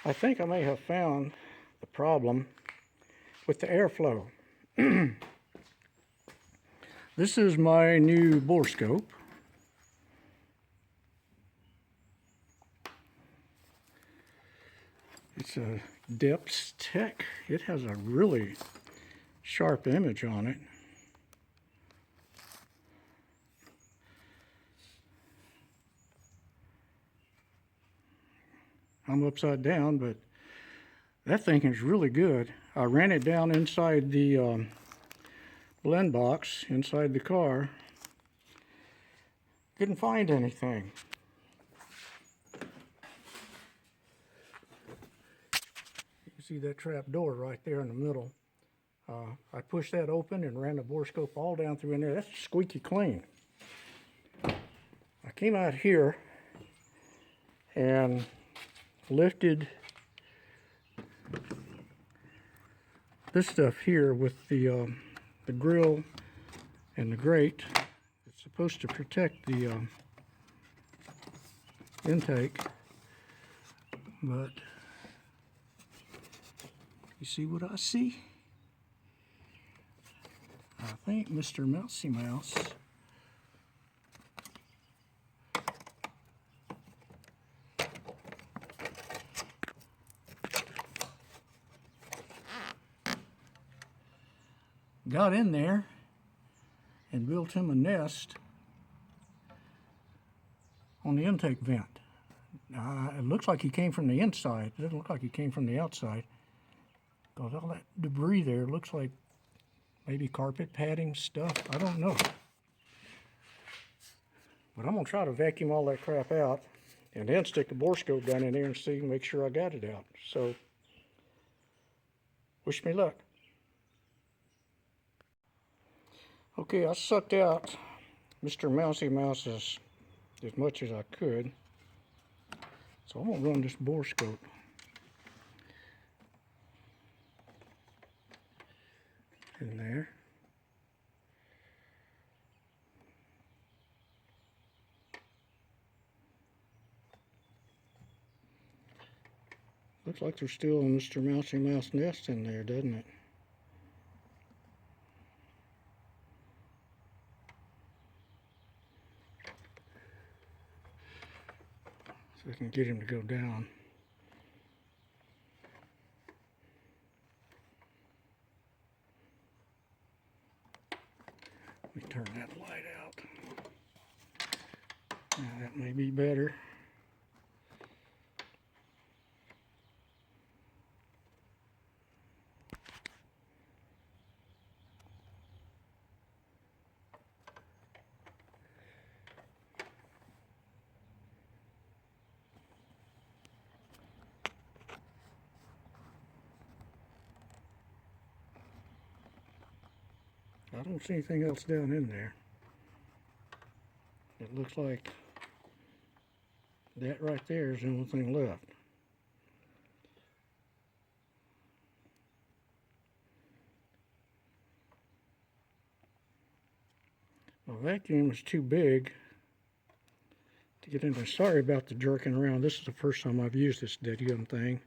I think I may have found the problem with the airflow. This is my new borescope. It's a Depths Tech. It has a really sharp image on it. I'm upside down, but that thing is really good. I ran it down inside the blend box inside the car. Couldn't find anything. You can see that trap door right there in the middle. I pushed that open and ran the borescope all down through in there. That's squeaky clean. I came out here and lifted this stuff here with the grill and the grate. It's supposed to protect the intake, but you see what I see? I think Mr. Mousy Mouse got in there and built him a nest on the intake vent. It looks like he came from the inside. It doesn't look like he came from the outside, because all that debris there looks like maybe carpet padding stuff. I don't know. But I'm going to try to vacuum all that crap out and then stick the borescope down in there and see, make sure I got it out. So, wish me luck. Okay, I sucked out Mr. Mousy Mouse as much as I could. So I'm going to run this borescope in there. Looks like there's still a Mr. Mousy Mouse nest in there, doesn't it? So I can get him to go down. Let me turn that light out. Now that may be better. I don't see anything else down in there. It looks like that right there is the only thing left. My vacuum is too big to get in there. Sorry about the jerking around. This is the first time I've used this deadgum thing.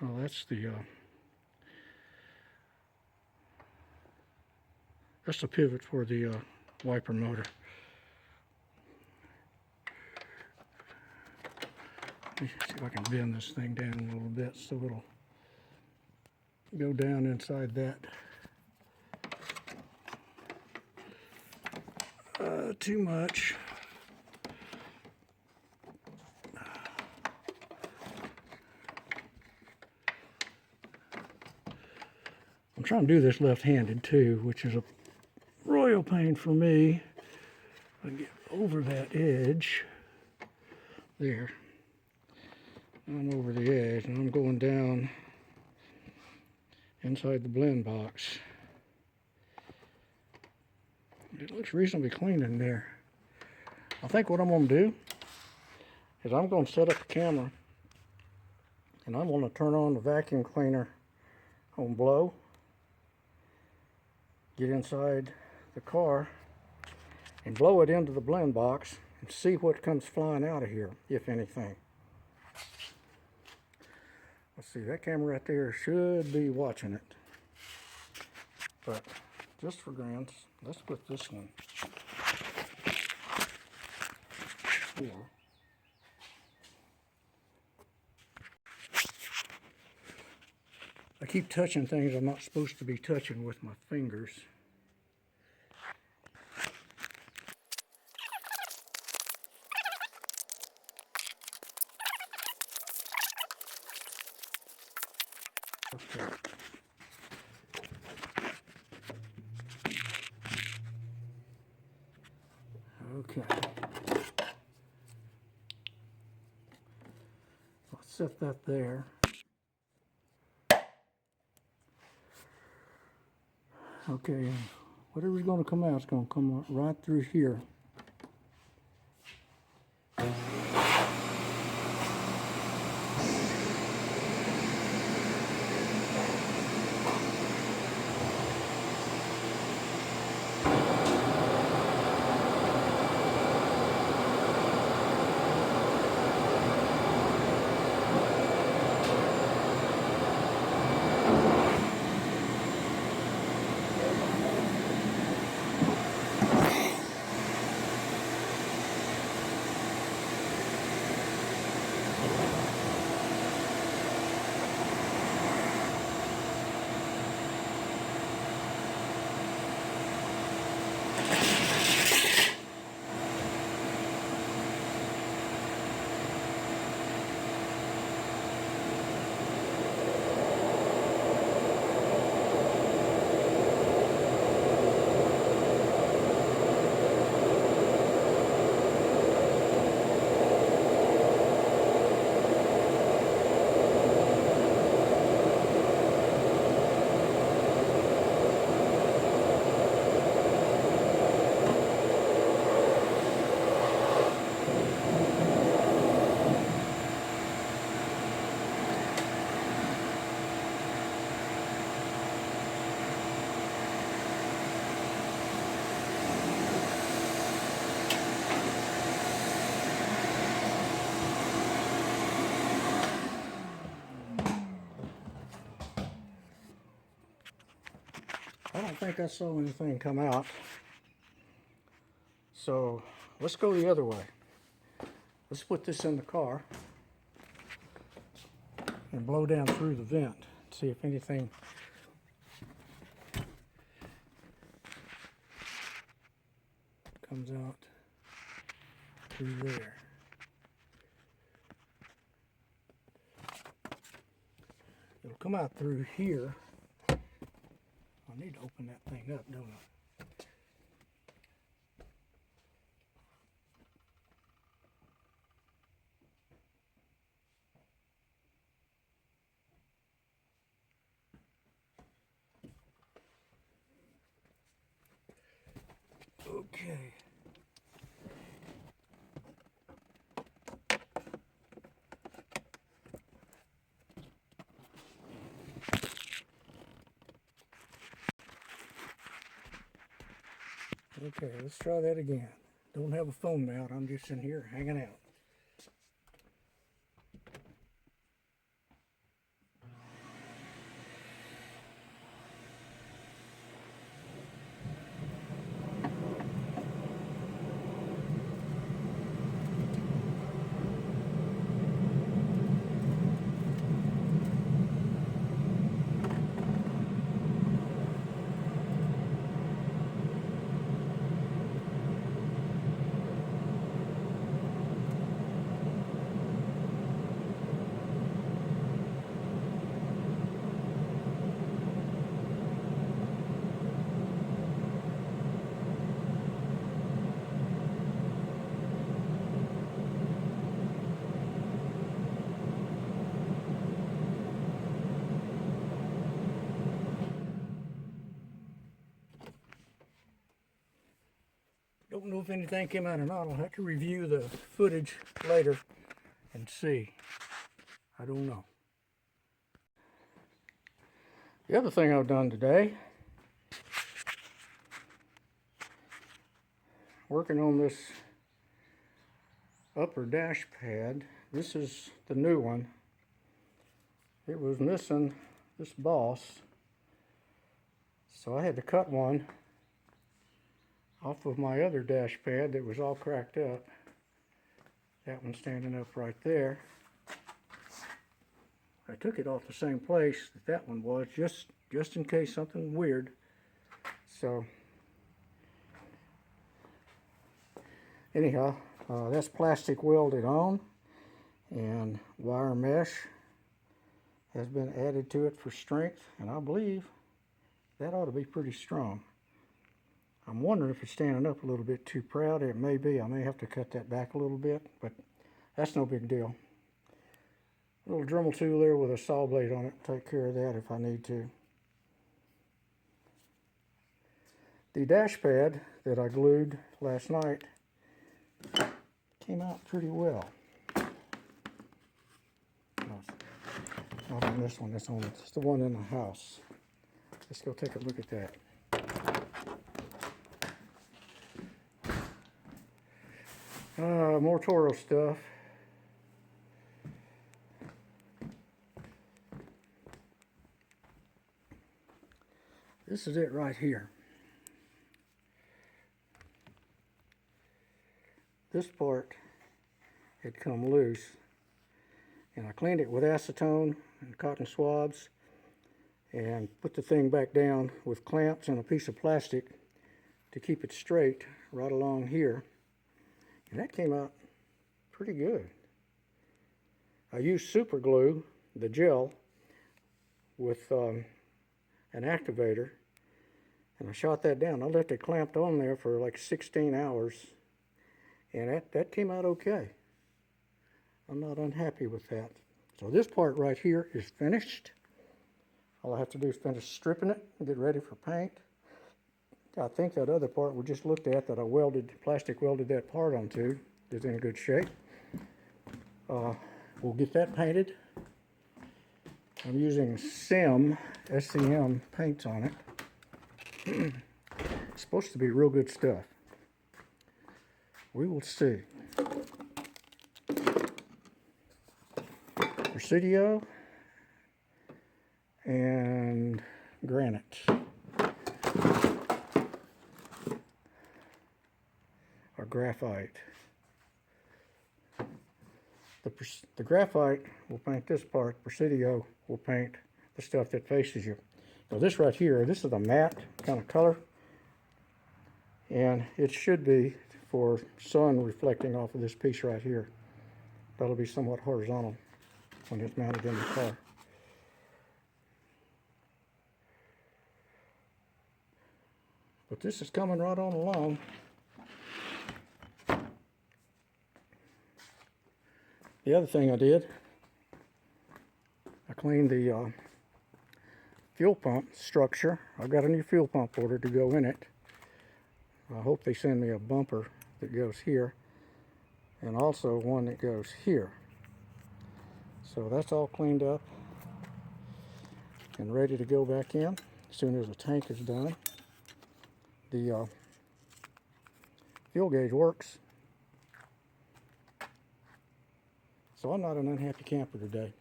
Oh, that's the pivot for the wiper motor. Let me see if I can bend this thing down a little bit so it'll go down inside that. Too much. I'm trying to do this left-handed too, which is a royal pain for me. I get over that edge there. I'm over the edge and I'm going down inside the blend box. It looks reasonably clean in there. I think what I'm going to do is I'm going to set up the camera and I'm going to turn on the vacuum cleaner on blow, get inside the car and blow it into the blend box and see what comes flying out of here, if anything. Let's see, that camera right there should be watching it. But just for grants, let's put this one here. I keep touching things I'm not supposed to be touching with my fingers. Okay. Okay. I'll set that there. Okay, whatever's going to come out is going to come right through here. I don't think I saw anything come out. So let's go the other way. Let's put this in the car and blow down through the vent. See if anything comes out through there. It'll come out through here. I need to open that thing up, don't I? Okay. Okay, let's try that again. Don't have a phone mount, I'm just in here hanging out. Don't know if anything came out or not. I'll have to review the footage later and see. I don't know. The other thing I've done today, working on this upper dash pad. This is the new one. It was missing this boss, so I had to cut one off of my other dash pad that was all cracked up. That one standing up right there. I took it off the same place that one was, just in case something weird. So anyhow, that's plastic welded on, and wire mesh has been added to it for strength, and I believe that ought to be pretty strong. I'm wondering if it's standing up a little bit too proud. It may be. I may have to cut that back a little bit, but that's no big deal. A little Dremel tool there with a saw blade on it. Take care of that if I need to. The dash pad that I glued last night came out pretty well. Not on this one, it's the one in the house. Let's go take a look at that. More Toro stuff. This is it right here. This part had come loose, and I cleaned it with acetone and cotton swabs and put the thing back down with clamps and a piece of plastic to keep it straight right along here, and that came out pretty good. I used super glue, the gel, with an activator, and I shot that down. I left it clamped on there for like 16 hours, and that came out okay. I'm not unhappy with that. So this part right here is finished. All I have to do is finish stripping it and get ready for paint. I think that other part we just looked at that I plastic welded that part onto is in good shape. We'll get that painted. I'm using SCM paints on it. It's supposed to be real good stuff. We will see. Presidio and granite. Or graphite. The graphite will paint this part. Presidio will paint the stuff that faces you. So this right here, this is a matte kind of color, and it should be for sun reflecting off of this piece right here. That'll be somewhat horizontal when it's mounted in the car. But this is coming right on along. The other thing I did, I cleaned the fuel pump structure. I've got a new fuel pump ordered to go in it. I hope they send me a bumper that goes here, and also one that goes here. So that's all cleaned up and ready to go back in as soon as the tank is done. The fuel gauge works. So I'm not an unhappy camper today.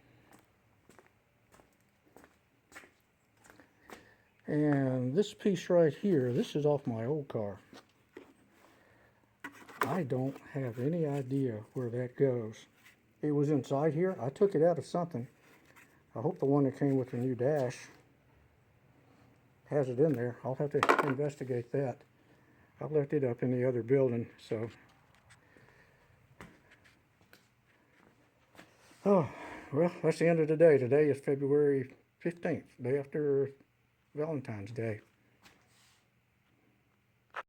And this piece right here, this is off my old car. I don't have any idea where that goes. It was inside here. I took it out of something. I hope the one that came with the new dash has it in there. I'll have to investigate that. I've left it up in the other building, so. Oh, well, that's the end of the day. Today is February 15th, day after Valentine's Day.